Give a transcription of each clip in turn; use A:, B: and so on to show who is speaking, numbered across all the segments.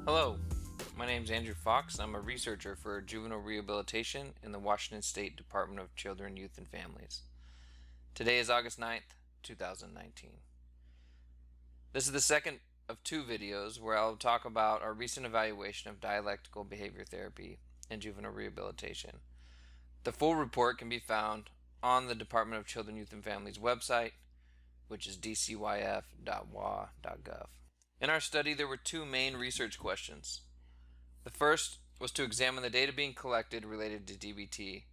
A: Hello, my name is Andrew Fox. I'm a researcher for Juvenile Rehabilitation in the Washington State Department of Children, Youth, and Families. Today is August 9th, 2019. This is the second of two videos where I'll talk about our recent evaluation of dialectical behavior therapy in juvenile rehabilitation. The full report can be found on the Department of Children, Youth, and Families website, which is dcyf.wa.gov. In our study, there were two main research questions. The first was to examine the data being collected related to DBT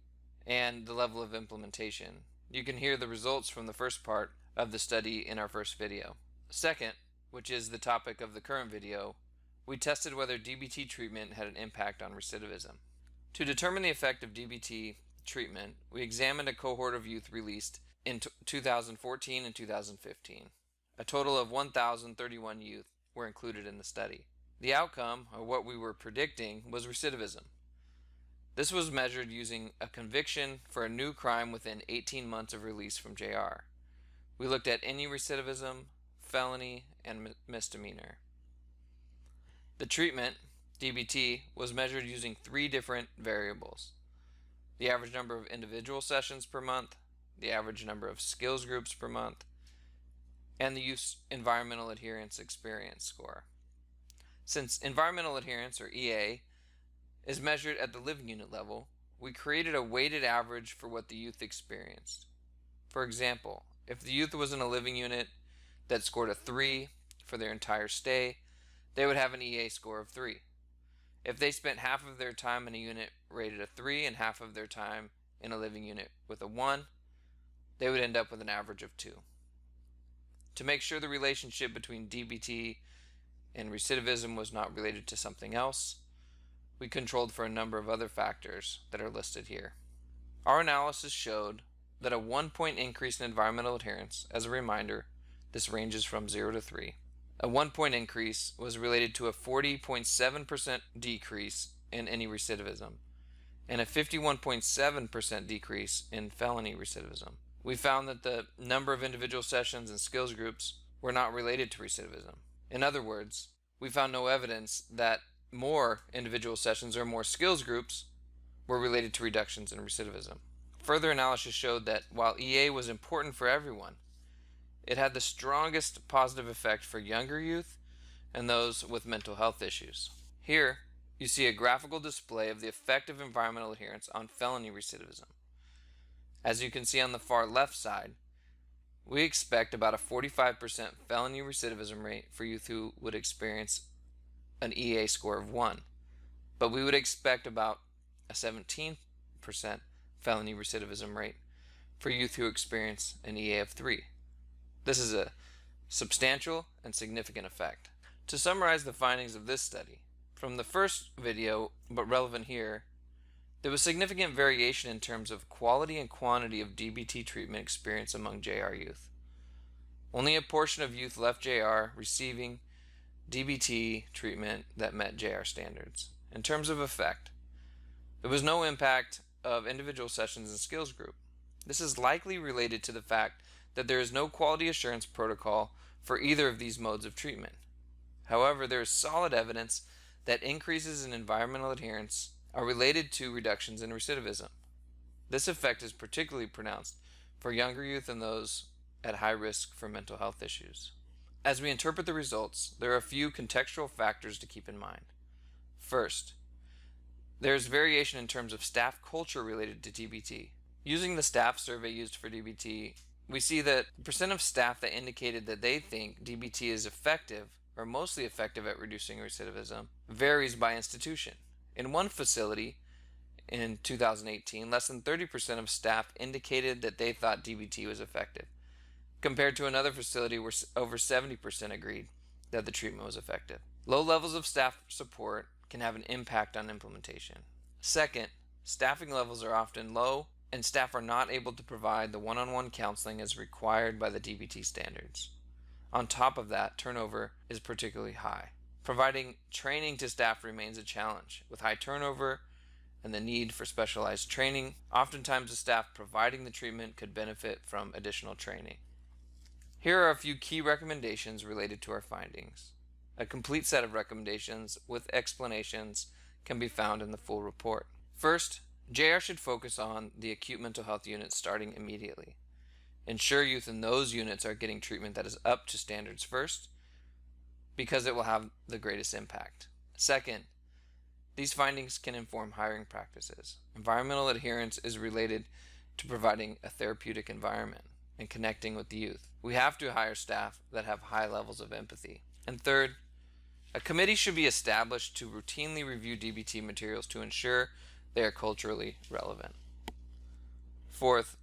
A: and the level of implementation. You can hear the results from the first part of the study in our first video. Second, which is the topic of the current video, we tested whether DBT treatment had an impact on recidivism. To determine the effect of DBT treatment, we examined a cohort of youth released in 2014 and 2015. A total of 1,031 youth were included in the study. The outcome, or what we were predicting, was recidivism. This was measured using a conviction for a new crime within 18 months of release from JR. We looked at any recidivism, felony, and misdemeanor. The treatment, DBT, was measured using three different variables: the average number of individual sessions per month, the average number of skills groups per month, and the youth's environmental adherence experience score. Since environmental adherence, or EA, is measured at the living unit level, we created a weighted average for what the youth experienced. For example, if the youth was in a living unit that scored a 3 for their entire stay, they would have an EA score of 3. If they spent half of their time in a unit rated a 3 and half of their time in a living unit with a 1, they would end up with an average of 2. To make sure the relationship between DBT and recidivism was not related to something else, we controlled for a number of other factors that are listed here. Our analysis showed that a 1-point increase in environmental adherence, as a reminder, this ranges from 0 to 3, a 1-point increase was related to a 40.7% decrease in any recidivism, and a 51.7% decrease in felony recidivism. We found that the number of individual sessions and skills groups were not related to recidivism. In other words, we found no evidence that more individual sessions or more skills groups were related to reductions in recidivism. Further analysis showed that while EA was important for everyone, it had the strongest positive effect for younger youth and those with mental health issues. Here, you see a graphical display of the effect of environmental adherence on felony recidivism. As you can see on the far left side, we expect about a 45% felony recidivism rate for youth who would experience an EA score of 1, but we would expect about a 17% felony recidivism rate for youth who experience an EA of 3. This is a substantial and significant effect. To summarize the findings of this study, from the first video, but relevant here, there was significant variation in terms of quality and quantity of DBT treatment experienced among JR youth. Only a portion of youth left JR receiving DBT treatment that met JR standards. In terms of effect, there was no impact of individual sessions and skills group. This is likely related to the fact that there is no quality assurance protocol for either of these modes of treatment. However, there is solid evidence that increases in environmental adherence are related to reductions in recidivism. This effect is particularly pronounced for younger youth and those at high risk for mental health issues. As we interpret the results, there are a few contextual factors to keep in mind. First, there is variation in terms of staff culture related to DBT. Using the staff survey used for DBT, we see that the percent of staff that indicated that they think DBT is effective or mostly effective at reducing recidivism varies by institution. In one facility in 2018, less than 30% of staff indicated that they thought DBT was effective, compared to another facility where over 70% agreed that the treatment was effective. Low levels of staff support can have an impact on implementation. Second, staffing levels are often low and staff are not able to provide the one-on-one counseling as required by the DBT standards. On top of that, turnover is particularly high. Providing training to staff remains a challenge. With high turnover and the need for specialized training, oftentimes the staff providing the treatment could benefit from additional training. Here are a few key recommendations related to our findings. A complete set of recommendations with explanations can be found in the full report. First, JR should focus on the acute mental health units starting immediately. Ensure youth in those units are getting treatment that is up to standards first, because it will have the greatest impact. Second, these findings can inform hiring practices. Environmental adherence is related to providing a therapeutic environment and connecting with the youth. We have to hire staff that have high levels of empathy. And third, a committee should be established to routinely review DBT materials to ensure they are culturally relevant. Fourth,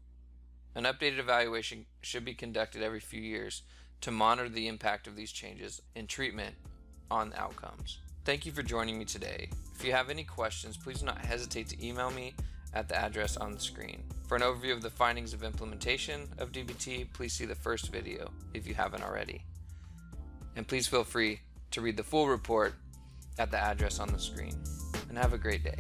A: an updated evaluation should be conducted every few years to monitor the impact of these changes in treatment on outcomes. Thank you for joining me today. If you have any questions, please do not hesitate to email me at the address on the screen. For an overview of the findings of implementation of DBT, please see the first video if you haven't already. And please feel free to read the full report at the address on the screen. And have a great day.